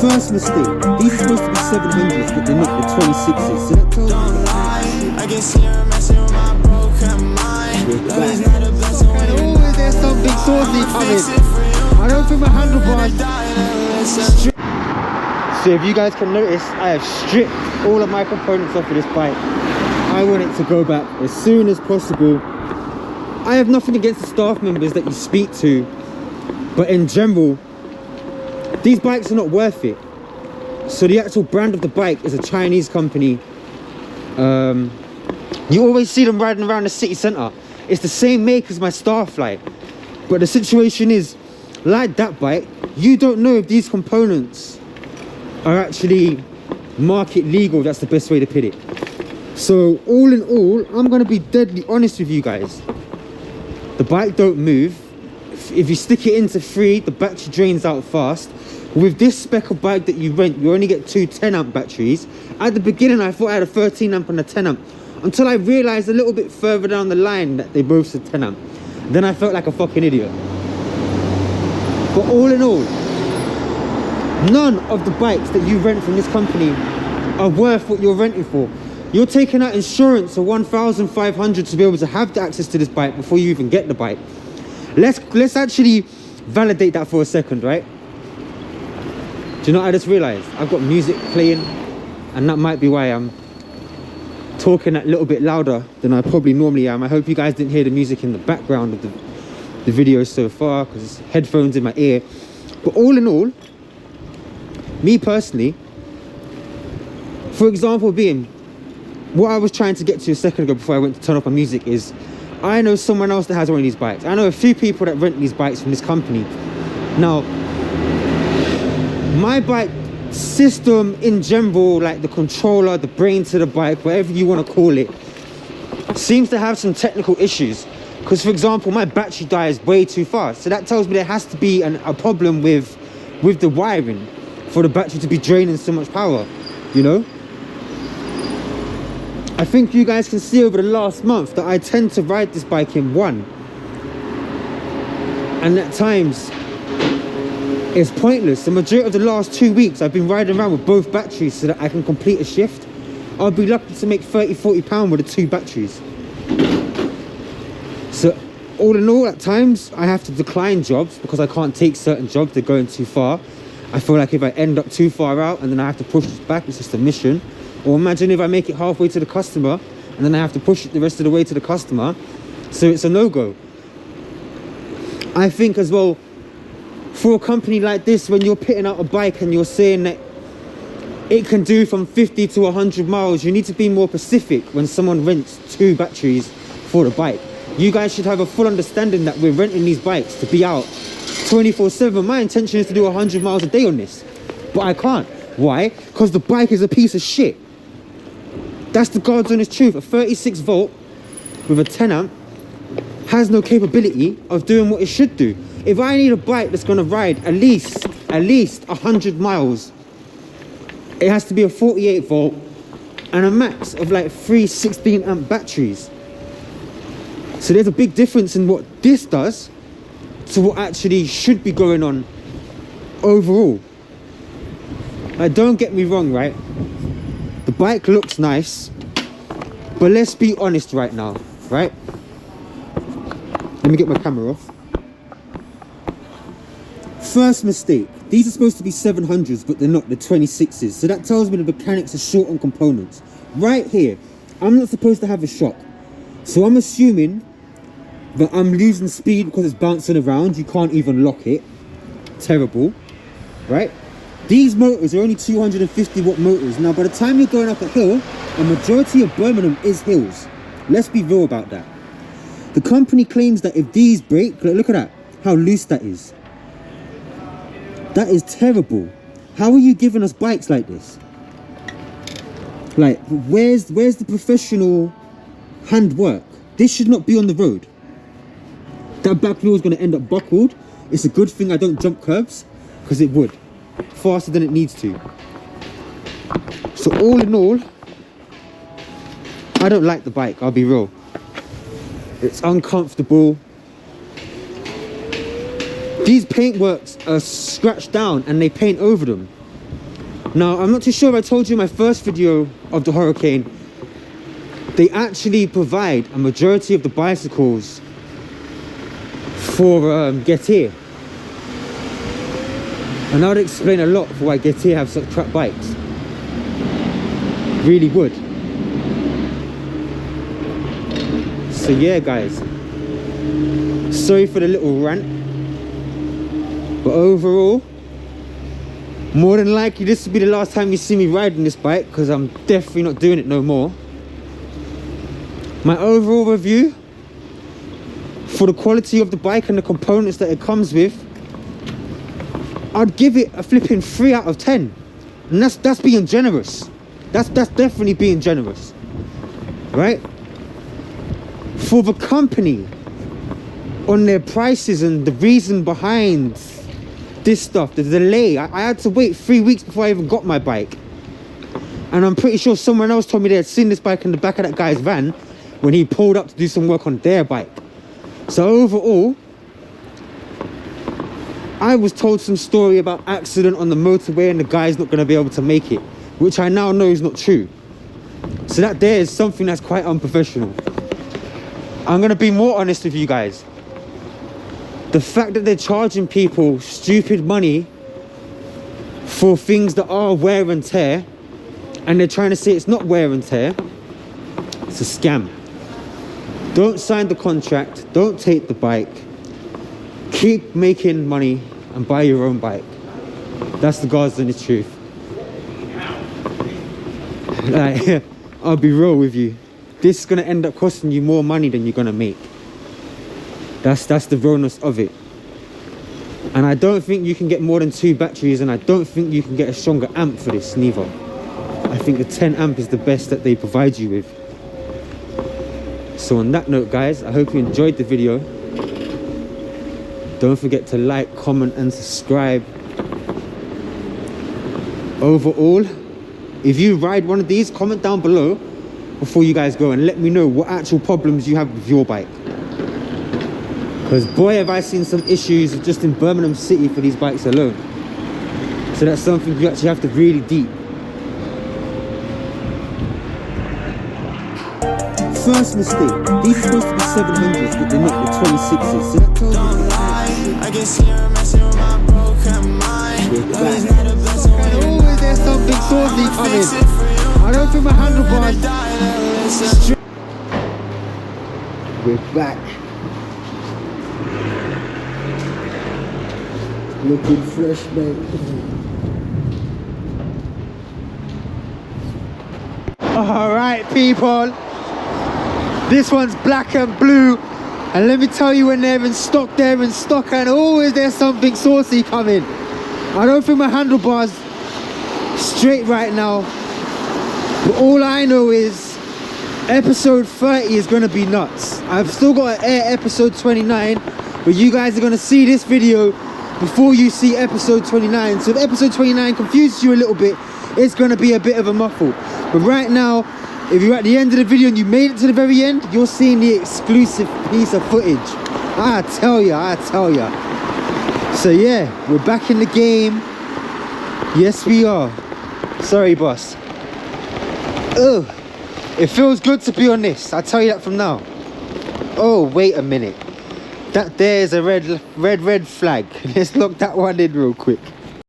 First mistake, these are supposed to be 700s, but they're not, the 26s. So that tells me I can see her messing with my broken mind. Love is not a blessing when you always there's something saucy coming. I don't think my handlebars. So if you guys can notice, I have stripped all of my components off of this bike. I want it to go back as soon as possible. I have nothing against the staff members that you speak to, but in general, these bikes are not worth it. So the actual brand of the bike is a Chinese company. You always see them riding around the city centre. It's the same make as my Starflight. But the situation is, like that bike, you don't know if these components are actually market legal. That's the best way to put it. So all in all, I'm going to be deadly honest with you guys. The bike don't move. If you stick it into 3, the battery drains out fast. With this spec of bike that you rent, you only get 2 10-amp batteries. At the beginning, I thought I had a 13-amp and a 10-amp, until I realised a little bit further down the line that they both said 10-amp. Then I felt like a fucking idiot. But all in all, none of the bikes that you rent from this company are worth what you're renting for. You're taking out insurance of 1,500 to be able to have the access to this bike before you even get the bike. Let's actually validate that for a second, right? Do you know what I just realised? I've got music playing, and that might be why I'm talking a little bit louder than I probably normally am. I hope you guys didn't hear the music in the background of the video so far, because it's headphones in my ear. But all in all, me personally, for example being, what I was trying to get to a second ago before I went to turn off my music is, I know someone else that has one of these bikes. I know a few people that rent these bikes from this company. Now, my bike system in general, like the controller, the brain to the bike, whatever you want to call it, seems to have some technical issues. Because, for example, my battery dies way too fast. So that tells me there has to be a problem with the wiring for the battery to be draining so much power, you know? I think you guys can see over the last month that I tend to ride this bike in 1. And at times, it's pointless. The majority of the last 2 weeks, I've been riding around with both batteries so that I can complete a shift. I'll be lucky to make £30–40 with the 2 batteries. So, all in all, at times, I have to decline jobs because I can't take certain jobs, they're going too far. I feel like if I end up too far out and then I have to push this back, it's just a mission. Or imagine if I make it halfway to the customer and then I have to push it the rest of the way to the customer. So it's a no-go. I think as well, for a company like this, when you're pitting out a bike and you're saying that it can do from 50 to 100 miles, you need to be more specific when someone rents 2 batteries for the bike. You guys should have a full understanding that we're renting these bikes to be out 24/7. My intention is to do 100 miles a day on this, but I can't. Why? Because the bike is a piece of shit. That's the God's honest truth. A 36 volt with a 10-amp has no capability of doing what it should do. If I need a bike that's going to ride at least 100 miles, it has to be a 48 volt and a max of like 3 16-amp batteries. So there's a big difference in what this does to what actually should be going on overall. Like, don't get me wrong, right? The bike looks nice, but let's be honest right now, right? Let me get my camera off. First mistake, these are supposed to be 700s, but they're not, they're 26s. So that tells me the mechanics are short on components. Right here, I'm not supposed to have a shock. So I'm assuming that I'm losing speed because it's bouncing around. You can't even lock it. Terrible, right? These motors are only 250 watt motors. Now, by the time you're going up a hill, a majority of Birmingham is hills. Let's be real about that. The company claims that if these break, look at that, how loose that is. That is terrible. How are you giving us bikes like this? Like, where's the professional handwork? This should not be on the road. That back wheel is going to end up buckled. It's a good thing I don't jump curbs, because it would. Faster than it needs to. So all in all, I don't like the bike, I'll be real. It's uncomfortable. These paintworks are scratched down and they paint over them. Now, I'm not too sure if I told you in my first video of the Hurricane, they actually provide a majority of the bicycles for Get Here. And that would explain a lot for why Get Here have such crap bikes. Really would. So yeah, guys, sorry for the little rant, but overall, more than likely this will be the last time you see me riding this bike, because I'm definitely not doing it no more. My overall review for the quality of the bike and the components that it comes with, I'd give it a flipping 3 out of 10, and that's being generous. That's definitely being generous, right? For the company on their prices and the reason behind this stuff, the delay, I had to wait 3 weeks before I even got my bike, and I'm pretty sure someone else told me they had seen this bike in the back of that guy's van when he pulled up to do some work on their bike. So overall, I was told some story about accident on the motorway and the guy's not going to be able to make it, which I now know is not true. So that there is something that's quite unprofessional. I'm going to be more honest with you guys. The fact that they're charging people stupid money for things that are wear and tear, and they're trying to say it's not wear and tear, it's a scam. Don't sign the contract, don't take the bike, keep making money and buy your own bike. That's the God's honest truth. Like, I'll be real with you, this is going to end up costing you more money than you're going to make. That's the realness of it. And I don't think you can get more than 2 batteries, and I don't think you can get a stronger amp for this neither. I think the 10 amp is the best that they provide you with. So on that note, guys, I hope you enjoyed the video. Don't forget to like, comment and subscribe. Overall, if you ride one of these, comment down below before you guys go and let me know what actual problems you have with your bike. Because boy, have I seen some issues just in Birmingham City for these bikes alone. So that's something you actually have to really deep. First mistake, these are supposed to be 700s, but they're not, the 26s. So that tells me I can see her messing with my broken mind. always there's something saucy coming. I don't think my handlebars. We're back. Looking fresh, mate. Alright, people. This one's black and blue. And let me tell you, when they're in stock, and always there's something saucy coming. I don't think my handlebars straight right now. But all I know is episode 30 is going to be nuts. I've still got to air episode 29, but you guys are going to see this video before you see episode 29. So if episode 29 confuses you a little bit, it's going to be a bit of a muffle. But right now, if you're at the end of the video and you made it to the very end, you're seeing the exclusive piece of footage. I tell ya. So yeah, we're back in the game. Yes, we are. Sorry, boss. Ugh. It feels good to be on this, I'll tell you that from now. Oh, wait a minute. That there's a red flag. Let's lock that one in real quick.